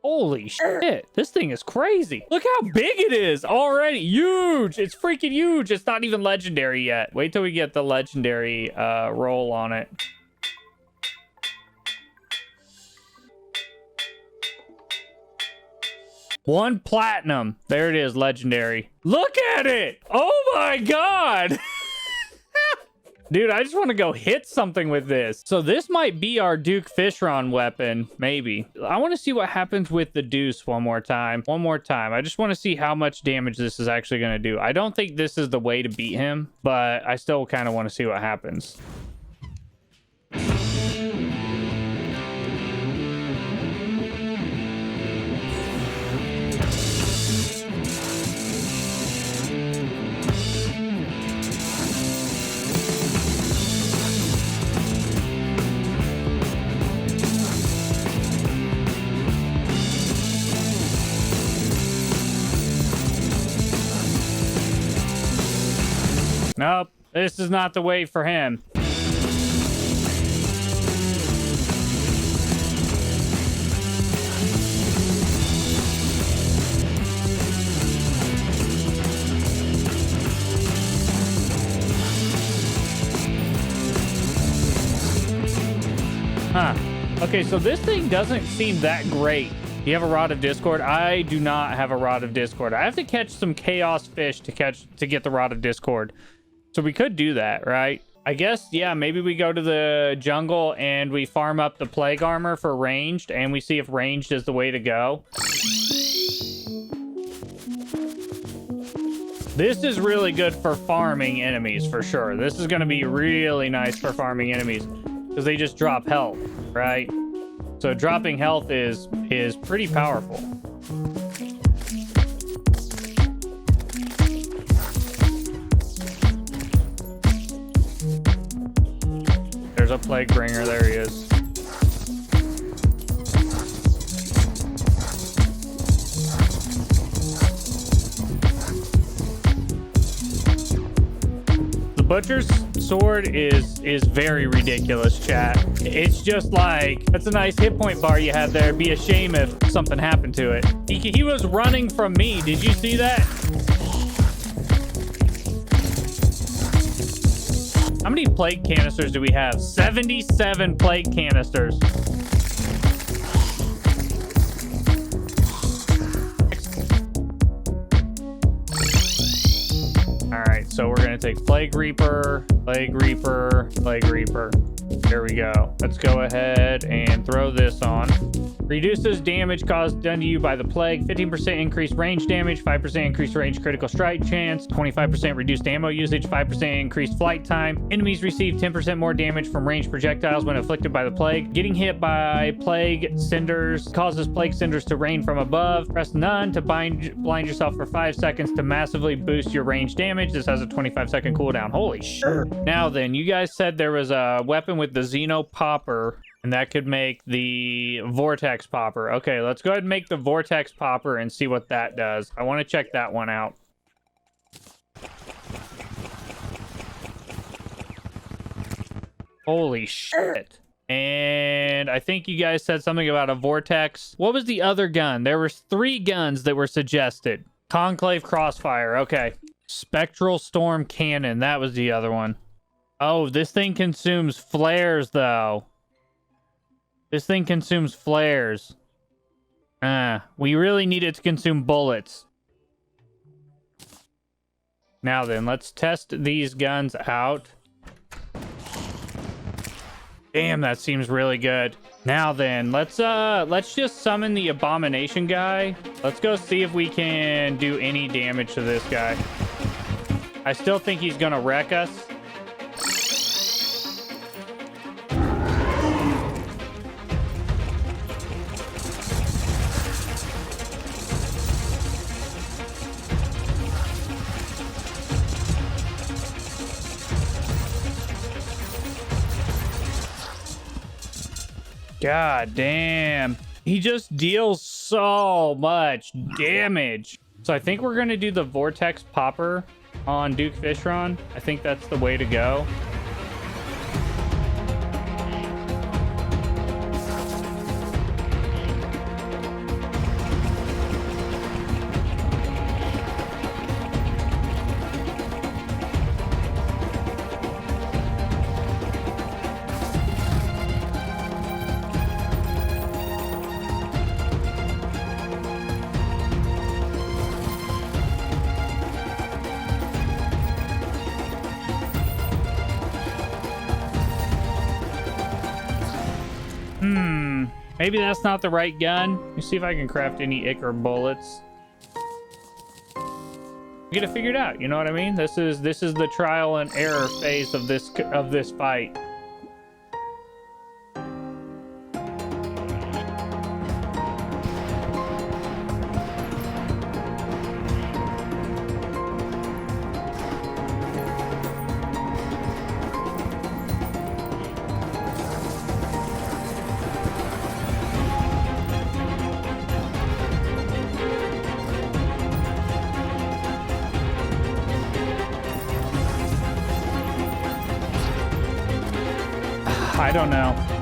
Holy shit. This thing is crazy. Look how big it is already. Huge. It's freaking huge. It's not even legendary yet. Wait till we get the legendary roll on it. One platinum. There it is, legendary. Look at it. Oh my god. Dude, I just want to go hit something with this. So this might be our Duke Fishron weapon, maybe. I want to see what happens with the Deuce one more time. I just want to see how much damage this is actually going to do. I don't think this is the way to beat him, but I still kind of want to see what happens. Nope, this is not the way for him. Huh. Okay, so this thing doesn't seem that great. Do you have a Rod of Discord? I do not have a Rod of Discord. I have to catch some Chaos Fish to get the Rod of Discord. So we could do that, right? I guess, yeah, maybe we go to the jungle and we farm up the plague armor for ranged, and we see if ranged is the way to go. This is really good for farming enemies, for sure. This is going to be really nice for farming enemies because they just drop health, right? So dropping health is pretty powerful. There's a plague bringer. There he is. The butcher's sword is very ridiculous, chat. It's just like, that's a nice hit point bar you had there. It'd be a shame if something happened to it. He was running from me. Did you see that? How many plague canisters do we have? 77 plague canisters. All right, so we're gonna take Plague Reaper, Plague Reaper, Plague Reaper. There we go. Let's go ahead and throw this on. Reduces damage caused done to you by the plague. 15% increased range damage, 5% increased range critical strike chance, 25% reduced ammo usage, 5% increased flight time. Enemies receive 10% more damage from ranged projectiles when afflicted by the plague. Getting hit by plague cinders causes plague cinders to rain from above. Press none to blind yourself for 5 seconds to massively boost your range damage. This has a 25-second cooldown. Holy shit. Now then, you guys said there was a weapon with the Xeno Popper, and that could make the Vortex Popper. Okay, let's go ahead and make the Vortex Popper and see what that does. I want to check that one out. Holy shit. And I think you guys said something about a Vortex. What was the other gun? There were 3 guns that were suggested. Conclave Crossfire. Okay. Spectral Storm Cannon. That was the other one. Oh, this thing consumes flares, though. This thing consumes flares. We really need it to consume bullets. Now then, let's test these guns out. Damn, that seems really good. Now then, let's just summon the Abomination guy. Let's go see if we can do any damage to this guy. I still think he's gonna wreck us. God damn. He just deals so much damage. So I think we're going to do the Vortex Popper on Duke Fishron. I think that's the way to go. Maybe that's not the right gun. Let me see if I can craft any Ichor bullets. Get it figured out, you know what I mean? This is the trial and error phase of this fight.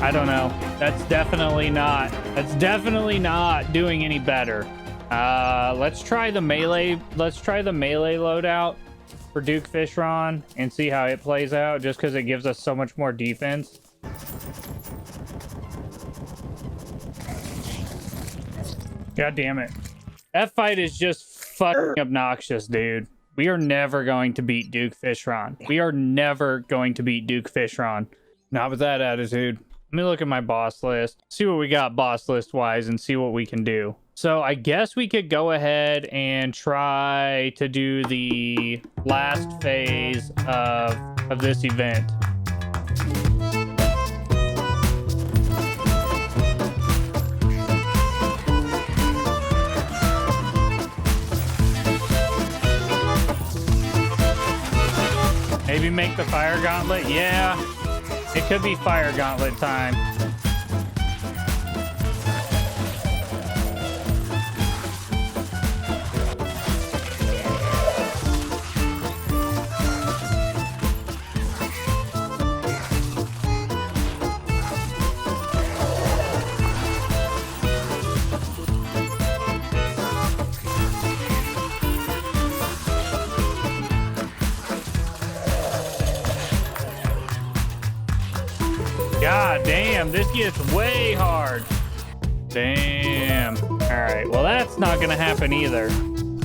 I don't know. That's definitely not doing any better. Let's try the melee loadout for Duke Fishron and see how it plays out, just because it gives us so much more defense. God damn it. That fight is just fucking obnoxious, dude. We are never going to beat Duke Fishron. We are never going to beat Duke Fishron. Not with that attitude. Let me look at my boss list, see what we got boss list wise, and see what we can do. So I guess we could go ahead and try to do the last phase of this event. Maybe make the fire gauntlet? Yeah. It could be fire gauntlet time. God damn, this gets way hard. Damn. All right, well, that's not gonna happen either.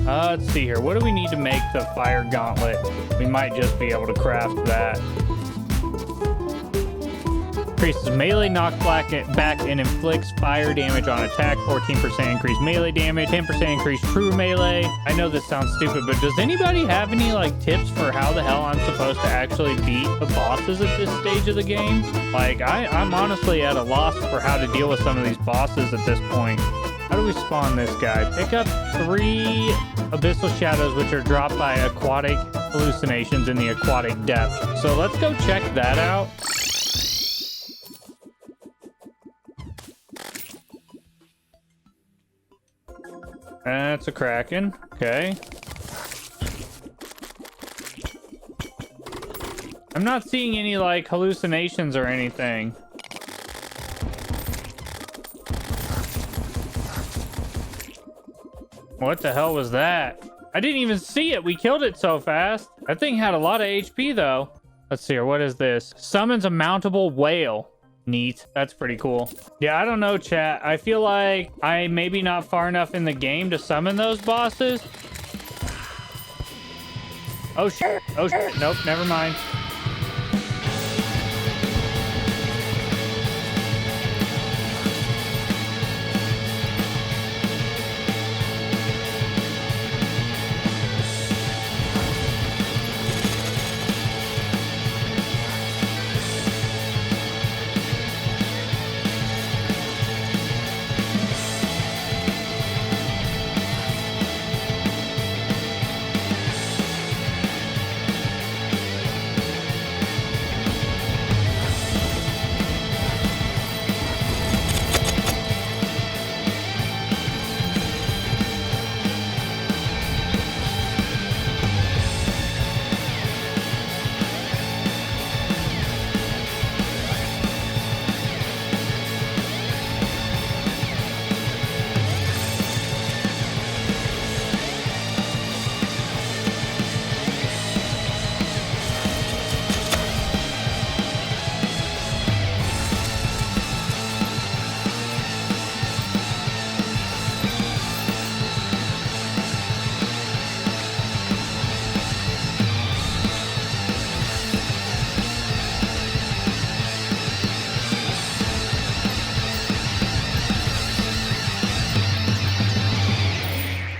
Let's see here. What do we need to make the fire gauntlet? We might just be able to craft that. Increases melee knockback and inflicts fire damage on attack. 14% increased melee damage. 10% increased true melee. I know this sounds stupid, but does anybody have any like tips for how the hell I'm supposed to actually beat the bosses at this stage of the game? Like, I'm honestly at a loss for how to deal with some of these bosses at this point. How do we spawn this guy? Pick up 3 abyssal shadows, which are dropped by aquatic hallucinations in the aquatic depth. So let's go check that out. That's a Kraken. Okay. I'm not seeing any, like, hallucinations or anything. What the hell was that? I didn't even see it. We killed it so fast. That thing had a lot of HP, though. Let's see here. What is this? Summons a mountable whale. Neat. That's pretty cool. Yeah, I don't know, chat. I feel like I maybe not far enough in the game to summon those bosses. Oh, shit. Oh, shit. Nope, never mind.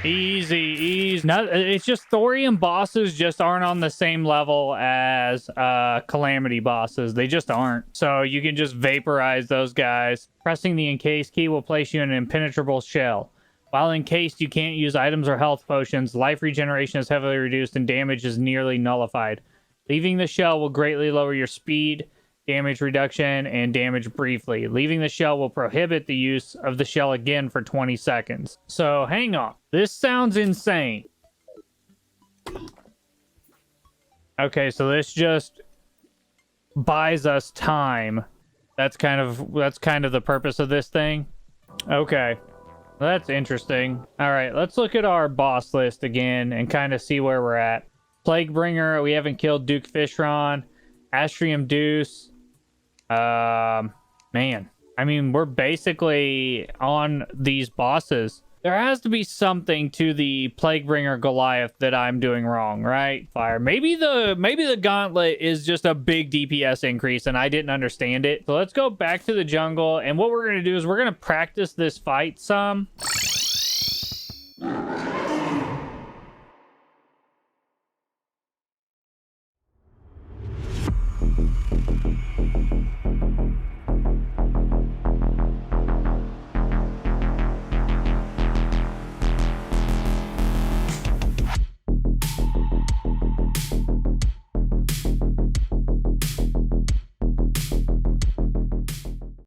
Easy, easy. No, it's just Thorium bosses just aren't on the same level as Calamity bosses. They just aren't. So you can just vaporize those guys. Pressing the encase key will place you in an impenetrable shell. While encased, you can't use items or health potions. Life regeneration is heavily reduced and damage is nearly nullified. Leaving the shell will greatly lower your speed, damage reduction, and damage briefly. Leaving the shell will prohibit the use of the shell again for 20 seconds. So hang on. This sounds insane. Okay, so this just buys us time. That's kind of the purpose of this thing. Okay. That's interesting. All right, let's look at our boss list again and kind of see where we're at. Plaguebringer, we haven't killed Duke Fishron. Astrum Deuce. Man. I mean, we're basically on these bosses. There has to be something to the Plaguebringer Goliath that I'm doing wrong, right? Fire. Maybe the Gauntlet is just a big DPS increase and I didn't understand it. So let's go back to the jungle, and what we're going to do is we're going to practice this fight some.